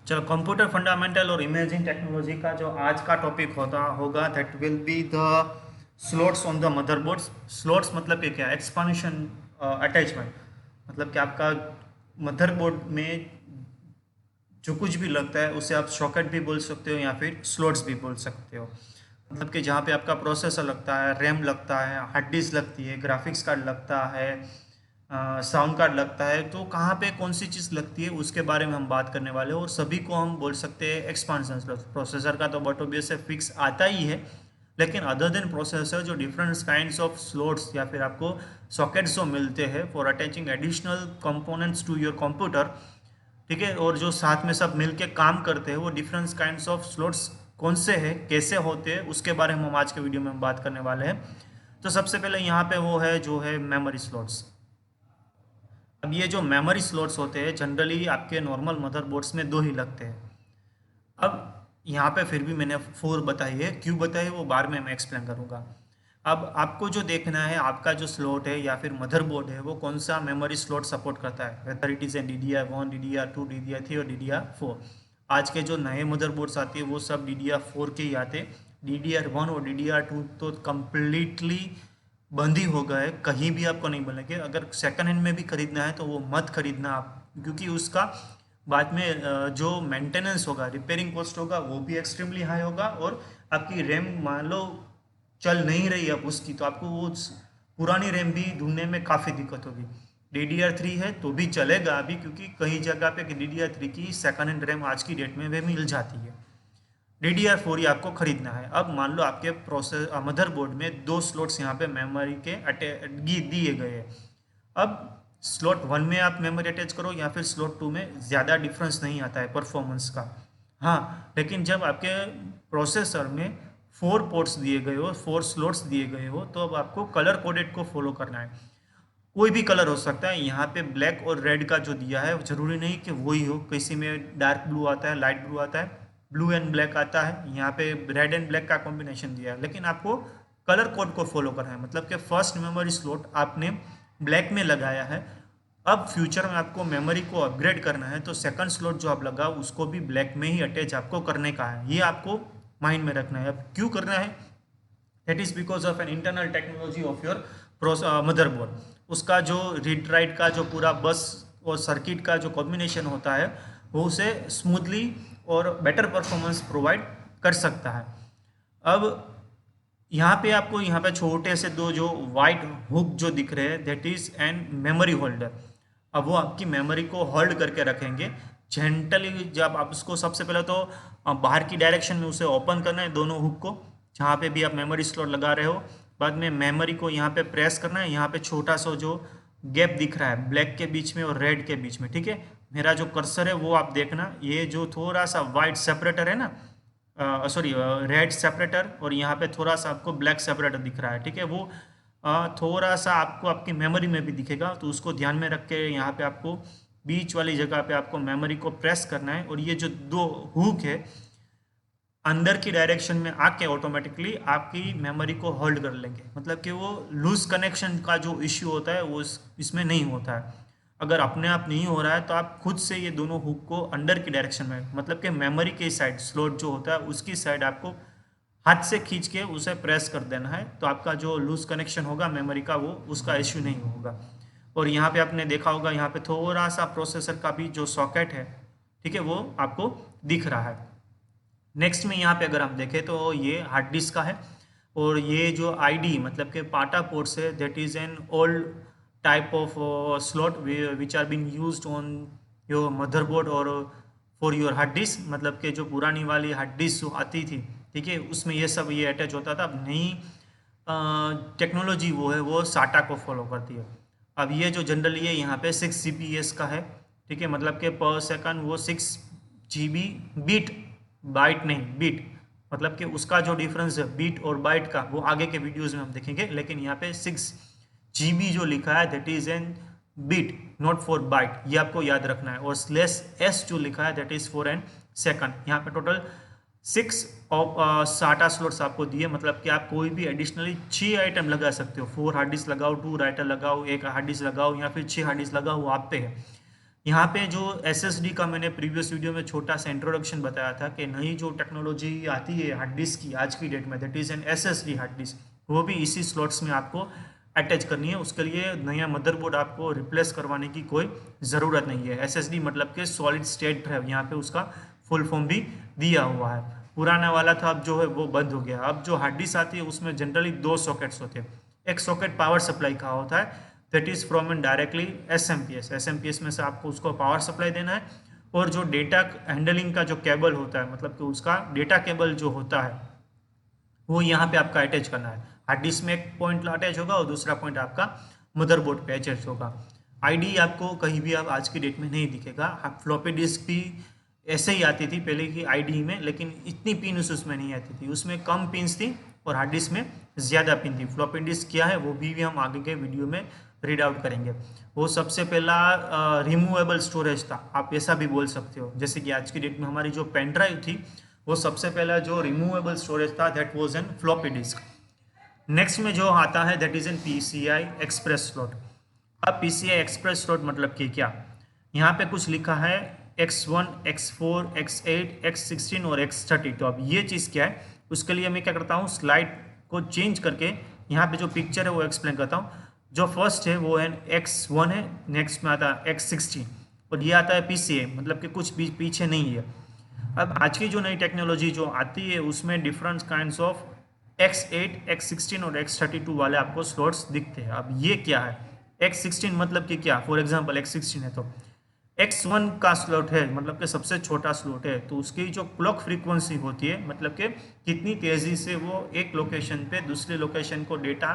चलो, computer fundamental और imaging technology का जो आज का टॉपिक होगा that will be the slots on the motherboards. Slots मतलब कि क्या, एक्सपांशन अटैचमेंट, मतलब कि आपका मदरबोर्ड में जो कुछ भी लगता है उसे आप सॉकेट भी बोल सकते हो या फिर स्लॉट्स भी बोल सकते हो। मतलब कि जहाँ पे आपका प्रोसेसर लगता है, रैम लगता है, हार्ड डिस्क लगती है, ग्राफिक्स कार्ड लगता है, साउंड कार्ड लगता है, तो कहाँ पे कौन सी चीज़ लगती है उसके बारे में हम बात करने वाले हैं। और सभी को हम बोल सकते हैं एक्सपांशन स्लॉट। प्रोसेसर का तो बटोबियस से फिक्स आता ही है, लेकिन अदर देन प्रोसेसर जो डिफरेंट काइंड्स ऑफ स्लॉट्स या फिर आपको सॉकेट्स जो मिलते हैं for attaching additional components to your computer, ठीक है, और जो साथ में सब मिलके काम करते हैं वो डिफरेंट काइंड्स ऑफ स्लॉट्स कौन से हैं, कैसे होते हैं, उसके बारे में हम आज के वीडियो में हम बात करने वाले हैं। तो सबसे पहले यहाँ पे वो है जो है मेमोरी स्लॉट्स। अब ये जो मेमोरी स्लॉट्स होते हैं जनरली आपके नॉर्मल मदरबोर्ड्स में दो ही लगते हैं। अब यहाँ पे फिर भी मैंने फोर बताई है, क्यों बताई है वो बाद में मैं एक्सप्लेन करूँगा। अब आपको जो देखना है आपका जो स्लॉट है या फिर मदरबोर्ड है वो कौन सा मेमोरी स्लॉट सपोर्ट करता है, whether it is an DDR1, DDR2, DDR3 और DDR4। आज के जो नए मदरबोर्ड्स आते हैं वो सब DDR4 के ही आते हैं। DDR1 और DDR2 तो कम्प्लीटली बंद ही हो गए, कहीं भी आपको नहीं मिलेंगे। अगर सेकंड हैंड में भी खरीदना है तो वो मत खरीदना आप, क्योंकि उसका बाद में जो मेंटेनेंस होगा, रिपेयरिंग कॉस्ट होगा, वो भी एक्सट्रीमली हाई होगा। और आपकी रैम मान लो चल नहीं रही अब उसकी, तो आपको वो पुरानी रैम भी ढूंढने में काफ़ी दिक्कत होगी। DDR3 है तो भी चलेगा अभी, क्योंकि कई जगह पे DDR3 की सेकंड हैंड रैम आज की डेट में वे मिल जाती है। DDR4 ही आपको खरीदना है। अब मान लो आपके प्रोसेस मदरबोर्ड में दो स्लॉट्स यहाँ पे मेमोरी के दिए गए हैं। अब स्लॉट वन में आप मेमोरी अटैच करो या फिर स्लॉट टू में, ज़्यादा डिफरेंस नहीं आता है परफॉर्मेंस का। हाँ, लेकिन जब आपके प्रोसेसर में फोर पोर्ट्स दिए गए हो, फोर स्लॉट्स दिए गए हो, तो अब आपको कलर कोडेड को फॉलो करना है। कोई भी कलर हो सकता है। यहाँ पे ब्लैक और रेड का जो दिया है जरूरी नहीं कि वही हो, किसी में डार्क ब्लू आता है, लाइट ब्लू आता है, ब्लू एंड ब्लैक आता है, यहाँ पे रेड एंड ब्लैक का कॉम्बिनेशन दिया है, लेकिन आपको कलर कोड को फॉलो करना है। मतलब कि फर्स्ट मेमोरी स्लॉट आपने ब्लैक में लगाया है, अब फ्यूचर में आपको मेमोरी को अपग्रेड करना है तो सेकंड स्लॉट जो आप लगाओ उसको भी ब्लैक में ही अटैच आपको करने का है। ये आपको माइंड में रखना है। अब क्यों करना है, that is because of an internal technology of your motherboard. उसका जो रीड राइट का जो पूरा बस और सर्किट का जो कॉम्बिनेशन होता है वो उसे स्मूथली और बेटर परफॉर्मेंस प्रोवाइड कर सकता है। अब यहाँ पे आपको यहाँ पे छोटे से दो जो वाइट हुक जो दिख रहे हैं that is N memory holder. अब वो आपकी मेमोरी को होल्ड करके रखेंगे जेंटली। जब आप उसको सबसे पहले तो बाहर की डायरेक्शन में उसे ओपन करना है दोनों हुक को, जहाँ पे भी आप मेमोरी स्लॉट लगा रहे हो। बाद में मेमोरी को यहाँ पे प्रेस करना है, यहाँ पे छोटा सा जो गैप दिख रहा है ब्लैक के बीच में और रेड के बीच में, ठीक है। मेरा जो कर्सर है वो आप देखना, ये जो थोड़ा सा वाइट सेपरेटर है ना, सॉरी रेड सेपरेटर, और यहाँ पे थोड़ा सा आपको ब्लैक सेपरेटर दिख रहा है, ठीक है। वो थोड़ा सा आपको आपकी मेमोरी में भी दिखेगा, तो उसको ध्यान में रख के यहाँ पे आपको बीच वाली जगह पे आपको मेमोरी को प्रेस करना है। और ये जो दो हुक है अंदर की डायरेक्शन में आके ऑटोमेटिकली आपकी मेमोरी को होल्ड कर लेंगे। मतलब कि वो लूज कनेक्शन का जो इश्यू होता है वो इसमें नहीं होता है। अगर अपने आप नहीं हो रहा है तो आप खुद से ये दोनों हुक को अंदर की डायरेक्शन में, मतलब कि मेमोरी की साइड स्लॉट जो होता है उसकी साइड आपको हाथ से खींच के उसे प्रेस कर देना है, तो आपका जो लूज कनेक्शन होगा मेमोरी का वो उसका इश्यू नहीं होगा। और यहाँ पे आपने देखा होगा यहाँ पे थोड़ा सा प्रोसेसर का भी जो सॉकेट है, ठीक है, वो आपको दिख रहा है। नेक्स्ट में यहाँ पे अगर हम देखें तो ये हार्ड डिस्क का है। और ये जो आईडी मतलब कि पाटा पोर्ट्स है that is an old type of slot which are been used on your motherboard और फॉर योर हार्ड डिस्क। मतलब कि जो पुरानी वाली हार्ड डिस्क जो आती थी, ठीक है, उसमें ये सब ये अटैच होता था। अब नई टेक्नोलॉजी वो है वो साटा को फॉलो करती है। अब ये जो जनरली है यहाँ पे 6 GPS का है, ठीक है, मतलब कि पर सेकंड वो 6 GB बीट, बाइट नहीं बीट, मतलब कि उसका जो डिफरेंस है बीट और बाइट का वो आगे के वीडियोस में हम देखेंगे। लेकिन यहाँ पे 6 GB जो लिखा है that is an bit not for byte, ये आपको याद रखना है। और /s जो लिखा है that is for an second. यहाँ पे टोटल 6 SATA स्लॉट्स आपको दिए, मतलब कि आप कोई भी एडिशनली 6 आइटम लगा सकते हो। 4 हार्ड डिस्क लगाओ, 2 राइटर लगाओ, एक हार्ड डिस्क लगाओ, या फिर 6 हार्ड डिस्क लगाओ, वो आप पे है। यहाँ पे जो SSD का मैंने प्रीवियस वीडियो में छोटा सा इंट्रोडक्शन बताया था कि नई जो टेक्नोलॉजी आती है हार्ड डिस्क की आज की डेट में, that is N SSD hard disk, वो भी इसी स्लॉट्स में आपको अटैच करनी है। उसके लिए नया मदरबोर्ड आपको रिप्लेस करवाने की कोई ज़रूरत नहीं है। SSD मतलब कि सॉलिड स्टेट ड्राइव, यहाँ पे उसका फुल फॉर्म भी दिया हुआ है। पुराना वाला था, अब जो है वो बंद हो गया। अब जो हार्ड डिस्क आती है उसमें जनरली दो सॉकेट्स होते हैं। एक सॉकेट पावर सप्लाई का होता है, that is from and directly S M P S में से आपको उसको पावर सप्लाई देना है। और जो डेटा हैंडलिंग का जो केबल होता है, मतलब कि उसका डेटा केबल जो होता है वो यहाँ पे आपका अटैच करना है। हार्ड डिस्क में एक पॉइंट अटैच होगा और दूसरा पॉइंट आपका मदरबोर्ड पे अटैच होगा। आईडी आपको कहीं भी आप आज की डेट में नहीं दिखेगा। फ्लॉपी डिस्क भी ऐसे ही आती थी पहले की आईडी में, लेकिन इतनी पिन उसमें नहीं आती थी, उसमें कम पिन्स थी और हार्ड डिस्क में ज़्यादा पिन थी। फ्लॉपी डिस्क क्या है वो भी हम आगे के वीडियो में रीड आउट करेंगे। वो सबसे पहला रिमूवेबल स्टोरेज था, आप ऐसा भी बोल सकते हो। जैसे कि आज की डेट में हमारी जो पेन ड्राइव थी, वो सबसे पहला जो रिमूवेबल स्टोरेज था, that was an floppy disk. Next में जो आता है that is N PCI express slot. अब PCI एक्सप्रेस स्लॉट मतलब कि क्या, यहाँ पे कुछ लिखा है X1, X4, X8, X16 और X30। तो अब ये चीज़ क्या है, उसके लिए मैं क्या करता हूँ, स्लाइड को चेंज करके यहाँ पे जो पिक्चर है वो एक्सप्लेन करता हूँ। जो फर्स्ट है वो है X1 है, नेक्स्ट में आता है X16 और ये आता है PCI, मतलब कि कुछ भी पीछे नहीं है। अब आज की जो नई टेक्नोलॉजी जो आती है उसमें different kinds of X8, X16 और X32 वाले आपको स्लॉट्स दिखते हैं। अब ये क्या है, X16 मतलब कि क्या, फॉर एग्जांपल X16 है तो X1 का स्लॉट है, मतलब कि सबसे छोटा स्लॉट है, तो उसकी जो क्लॉक फ्रीक्वेंसी होती है, मतलब कि कितनी तेज़ी से वो एक लोकेशन पे दूसरे लोकेशन को डेटा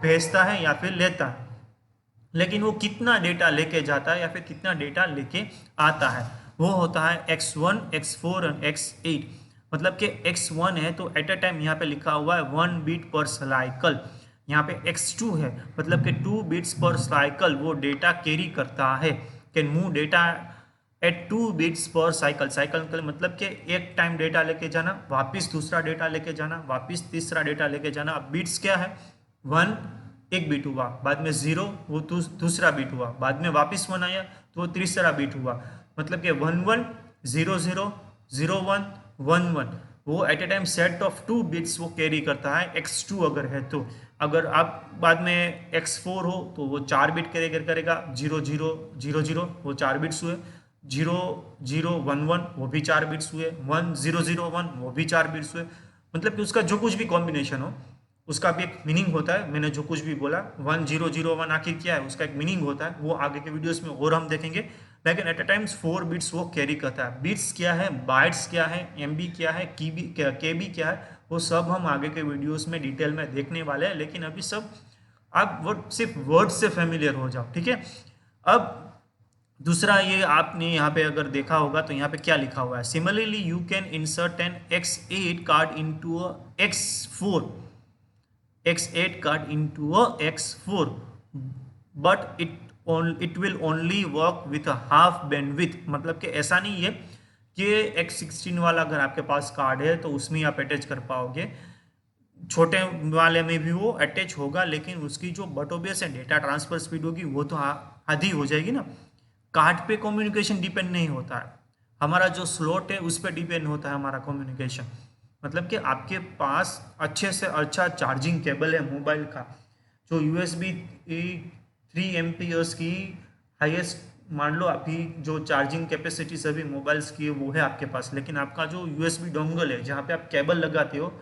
भेजता है या फिर लेता है, लेकिन वो कितना डेटा लेके जाता है या फिर कितना डेटा लेके आता है, वो होता है X1, X4 और X8। मतलब कि X1 है तो एट अ टाइम यहाँ पे लिखा हुआ है 1 बीट पर साइकिल। यहाँ पे X2 है मतलब कि 2 बीट्स पर साइकिल वो डेटा कैरी करता है, can move data at 2 bits per cycle. Cycle मतलब कि एक टाइम डेटा लेके जाना, वापस दूसरा डेटा लेके जाना, वापस तीसरा डेटा लेके जाना। अब बीट्स क्या है, 1 एक बीट हुआ, बाद में 0 वो दूसरा बीट हुआ, बाद में वापस 1 आया तो वो तीसरा बीट हुआ। मतलब कि 11 0 0 0 1 1 1, वो at a time set of 2 bits वो कैरी करता है X2 अगर है तो। अगर आप बाद में X4 हो तो वो 4 बिट कैरी करेगा, 0 0 0 0 वो 4 बिट्स हुए, 0 0 1 1 वो भी 4 बिट्स हुए, 1 0 0 1 वो भी 4 बिट्स हुए। मतलब कि उसका जो कुछ भी कॉम्बिनेशन हो उसका भी एक मीनिंग होता है। मैंने जो कुछ भी बोला 1001 आखिर क्या है उसका एक मीनिंग होता है, वो आगे के वीडियोस में और हम देखेंगे। लेकिन एट अ टाइम्स 4 बिट्स वो कैरी करता है। बिट्स क्या है, बाइट्स क्या है, MB क्या है, KB क्या है, वो सब हम आगे के वीडियोस में डिटेल में देखने वाले हैं। लेकिन अभी सब आप वो सिर्फ वर्ड से फेमिलियर हो जाओ, ठीक है। अब दूसरा ये आपने यहाँ पे अगर देखा होगा तो यहाँ पे क्या लिखा हुआ है, similarly you can insert an X8 card into a X8 card into a X4, but it will only work with a half bandwidth। मतलब कि ऐसा नहीं है कि X16 वाला अगर आपके पास कार्ड है तो उसमें आप अटैच कर पाओगे, छोटे वाले में भी वो अटैच होगा, लेकिन उसकी जो बटोबेस है डेटा ट्रांसफर स्पीड होगी वो तो आधी हो जाएगी ना। कार्ड पे कम्युनिकेशन डिपेंड नहीं होता है, हमारा जो स्लॉट है उस पर डिपेंड होता है हमारा कम्युनिकेशन। मतलब कि आपके पास अच्छे से अच्छा चार्जिंग केबल है मोबाइल का, जो USB 3 एम्पियर्स की हाईएस्ट, मान लो अभी जो चार्जिंग कैपेसिटी सभी मोबाइल्स की है वो है आपके पास, लेकिन आपका जो USB डोंगल है जहाँ पे आप केबल लगाते हो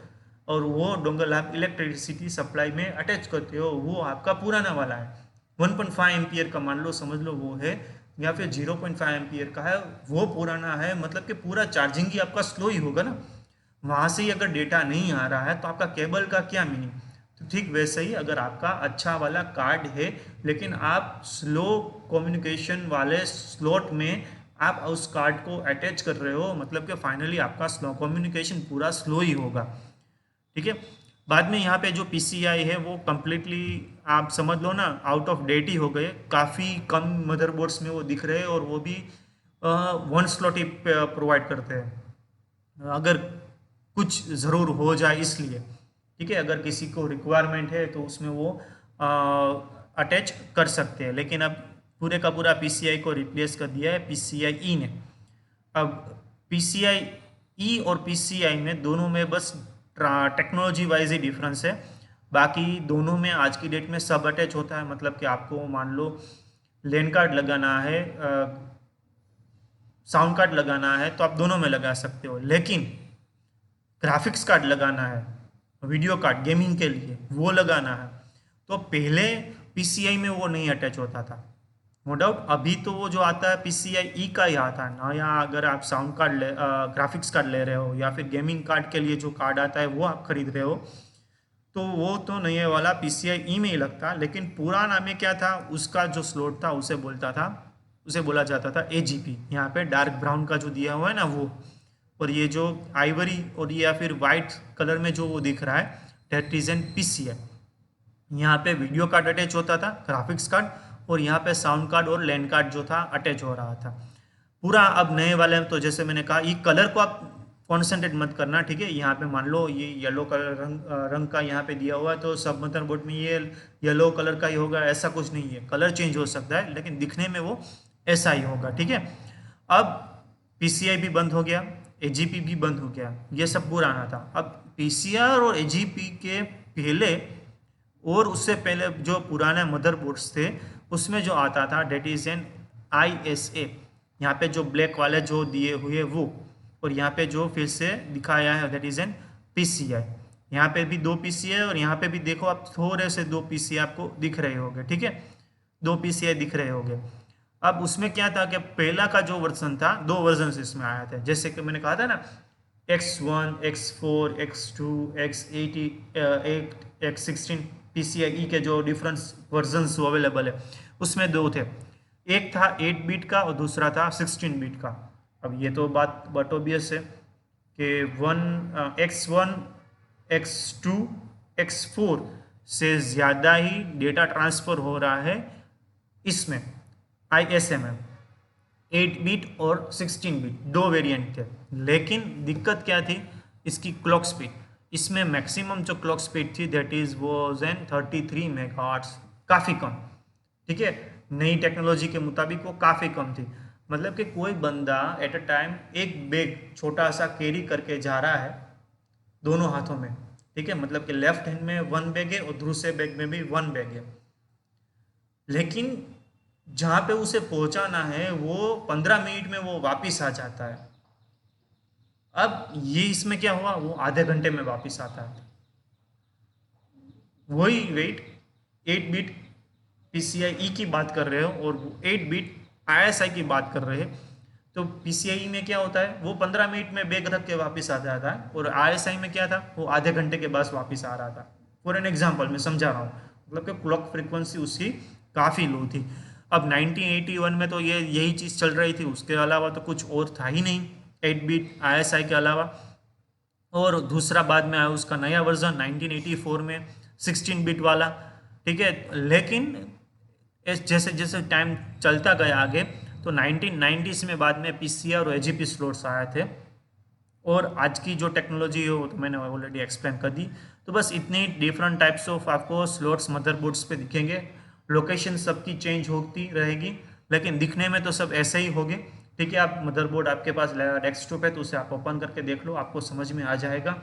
और वो डोंगल आप इलेक्ट्रिसिटी सप्लाई में अटैच करते हो, वो आपका पुराना वाला है। 1.5 एम्पियर का मान लो समझ लो वो है, या फिर 0.5 एम्पियर का है, वो पुराना है। मतलब कि पूरा चार्जिंग ही आपका स्लो ही होगा ना, वहाँ से ही अगर डेटा नहीं आ रहा है तो आपका केबल का क्या मीनिंग। तो ठीक वैसे ही अगर आपका अच्छा वाला कार्ड है लेकिन आप स्लो कम्युनिकेशन वाले स्लॉट में आप उस कार्ड को अटैच कर रहे हो, मतलब कि फाइनली आपका स्लो कम्युनिकेशन पूरा स्लो ही होगा, ठीक है। बाद में यहाँ पे जो PCI है वो कम्प्लीटली आप समझ लो ना आउट ऑफ डेट ही हो गए, काफ़ी कम मदरबोर्ड्स में वो दिख रहे हैं और वो भी 1 स्लॉट ही प्रोवाइड करते हैं अगर कुछ ज़रूर हो जाए इसलिए, ठीक है। अगर किसी को रिक्वायरमेंट है तो उसमें वो अटैच कर सकते हैं। लेकिन अब पूरे का पूरा PCI को रिप्लेस कर दिया है PCIe ने। अब PCIe और PCI में दोनों में बस टेक्नोलॉजी वाइज ही डिफरेंस है, बाकी दोनों में आज की डेट में सब अटैच होता है। मतलब कि आपको मान लो लैन कार्ड लगाना है, साउंड कार्ड लगाना है, तो आप दोनों में लगा सकते हो। लेकिन ग्राफिक्स कार्ड लगाना है, वीडियो कार्ड गेमिंग के लिए वो लगाना है, तो पहले PCI में वो नहीं अटैच होता था, नो डाउट। अभी तो वो जो आता है PCIe का ही आता है ना, या अगर आप साउंड कार्ड ग्राफिक्स कार्ड ले रहे हो या फिर गेमिंग कार्ड के लिए जो कार्ड आता है वो आप खरीद रहे हो, तो वो तो नए वाला PCIe में ही लगता। लेकिन पुराना में क्या था, उसका जो स्लॉट था उसे बोला जाता था AGP। यहाँ पे डार्क ब्राउन का जो दिया हुआ है ना वो, और ये जो आइवरी और या फिर वाइट कलर में जो वो दिख रहा है, डेट इज एन PCI। यहाँ पे वीडियो कार्ड अटैच होता था, ग्राफिक्स कार्ड, और यहाँ पे साउंड कार्ड और लैंड कार्ड जो था अटैच हो रहा था पूरा। अब नए वाले में तो जैसे मैंने कहा, ये कलर को आप कॉन्सेंट्रेट मत करना, ठीक है। यहाँ पे मान लो ये येलो कलर रंग का यहाँ पे दिया हुआ है, तो सब मदरबोर्ड में ये येलो कलर का ही होगा, ऐसा कुछ नहीं है। कलर चेंज हो सकता है लेकिन दिखने में वो ऐसा ही होगा, ठीक है। अब PCI भी बंद हो गया, AGP भी बंद हो गया, ये सब पुराना था। अब PCI और AGP के पहले और उससे पहले जो पुराने मदरबोर्ड्स थे उसमें जो आता था डेट इज एन ISA। यहाँ पे जो ब्लैक वाले जो दिए हुए वो, और यहाँ पे जो फिर से दिखाया है दैट इज एन PCI। यहाँ पे भी 2 PCI और यहाँ पे भी देखो आप थोड़े से 2 PCI आपको दिख रहे होंगे, ठीक है, 2 PCI दिख रहे होंगे। अब उसमें क्या था कि पहला का जो वर्जन था, 2 वर्जन इसमें आया था, जैसे कि मैंने कहा था ना X1, X4, X2, X80, X16 PCIe के जो डिफरेंट वर्जन्स अवेलेबल है, उसमें 2 थे। एक था 8 बिट का और दूसरा था 16 बिट का। अब ये तो बात ऑब्वियस है कि X1, X2, X4 से ज़्यादा ही डेटा ट्रांसफ़र हो रहा है इसमें ISA में। 8 बिट और 16 बिट 2 वेरिएंट थे, लेकिन दिक्कत क्या थी, इसकी क्लॉक स्पीड। इसमें मैक्सिमम जो क्लॉक स्पीड थी that is was an 33 megahertz, काफ़ी कम, ठीक है। नई टेक्नोलॉजी के मुताबिक वो काफ़ी कम थी। मतलब कि कोई बंदा एट अ टाइम एक बैग छोटा सा कैरी करके जा रहा है दोनों हाथों में, ठीक है, मतलब कि लेफ्ट हैंड में 1 बैग है और दूसरे बैग में भी 1 बैग है, लेकिन जहाँ पे उसे पहुंचाना है वो 15 मिनट में वो वापस आ जाता है। अब ये इसमें क्या हुआ, वो आधे घंटे में वापस आता है। वही वेट 8 बिट PCIe की बात कर रहे हो और 8 बिट ISI की बात कर रहे हैं, तो PCIe में क्या होता है, वो 15 मिनट में बैग रख के वापस आ जाता है, और ISI में क्या था, वो आधे घंटे के बाद वापस आ रहा था। फॉर एन एग्जाम्पल मैं समझा रहा हूँ, मतलब कि क्लॉक फ्रिक्वेंसी उसकी काफ़ी लो थी। अब 1981 में तो ये यही चीज़ चल रही थी, उसके अलावा तो कुछ और था ही नहीं 8 बिट ISI के अलावा। और दूसरा बाद में आया उसका नया वर्जन 1984 में 16 बिट वाला, ठीक है। लेकिन जैसे जैसे टाइम चलता गया आगे, तो 1990s में बाद में PCI और AGP स्लॉट्स आए थे, और आज की जो टेक्नोलॉजी है वो तो मैंने ऑलरेडी एक्सप्लेन कर दी। तो बस इतने डिफरेंट टाइप्स ऑफ आपको स्लॉट्स मदरबोर्ड्स पे दिखेंगे, लोकेशन सबकी चेंज होती रहेगी, लेकिन दिखने में तो सब ऐसे ही होंगे, ठीक है। आप मदरबोर्ड आपके पास डेस्कटॉप है तो उसे आप ओपन करके देख लो, आपको समझ में आ जाएगा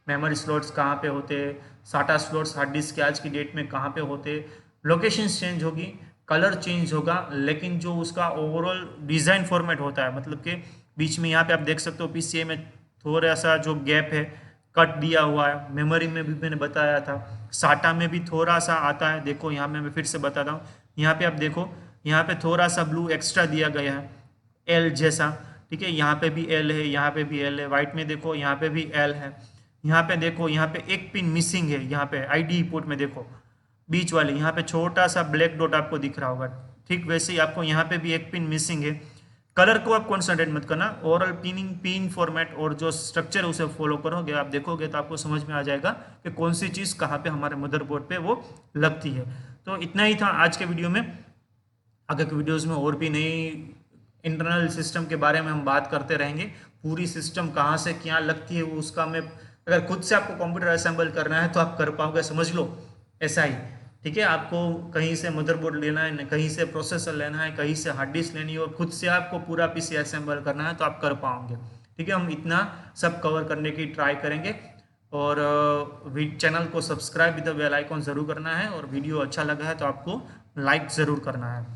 मेमोरी स्लॉट्स कहाँ पे होते हैं, साटा स्लॉट्स हार्ड डिस्क के आज की डेट में कहाँ पे होते, लोकेशंस चेंज होगी, कलर चेंज होगा, लेकिन जो उसका ओवरऑल डिज़ाइन फॉर्मेट होता है, मतलब कि बीच में यहाँ पे आप देख सकते हो PCI में थोड़ा सा जो गैप है कट दिया हुआ है, मेमोरी में भी मैंने बताया था, साटा में भी थोड़ा सा आता है। देखो यहाँ में मैं फिर से बताता हूँ, यहाँ पे आप देखो, यहाँ पे थोड़ा सा ब्लू एक्स्ट्रा दिया गया है L जैसा, ठीक है। यहाँ पे भी L है, यहाँ पे भी L है, वाइट में देखो यहाँ पे भी L है, यहाँ पे देखो यहाँ पे एक पिन मिसिंग है, यहाँ पे IDE पोर्ट में देखो बीच वाले यहाँ पे छोटा सा ब्लैक डॉट आपको दिख रहा होगा, ठीक वैसे ही आपको यहाँ पे भी एक पिन मिसिंग है। कलर को आप कॉन्सेंट्रेट मत करना, ओवरऑल पिन फॉर्मेट और जो स्ट्रक्चर है उसे फॉलो करोगे, आप देखोगे तो आपको समझ में आ जाएगा कि कौन सी चीज़ कहाँ पे हमारे मदरबोर्ड पे वो लगती है। तो इतना ही था आज के वीडियो में। आगे के वीडियोस में और भी नई इंटरनल सिस्टम के बारे में हम बात करते रहेंगे। पूरी सिस्टम कहाँ से क्या लगती है उसका मैं, अगर खुद से आपको कंप्यूटर असेंबल करना है तो आप कर पाओगे, समझ लो ऐसा ही, ठीक है। ठीक है, आपको कहीं से मदरबोर्ड लेना है, कहीं से प्रोसेसर लेना है, कहीं से हार्ड डिस्क लेनी है और खुद से आपको पूरा पीसी असेंबल करना है तो आप कर पाओगे। ठीक है, हम इतना सब कवर करने की ट्राई करेंगे। और चैनल को subscribe with the bell icon ज़रूर करना है, और वीडियो अच्छा लगा है तो आपको लाइक ज़रूर करना है।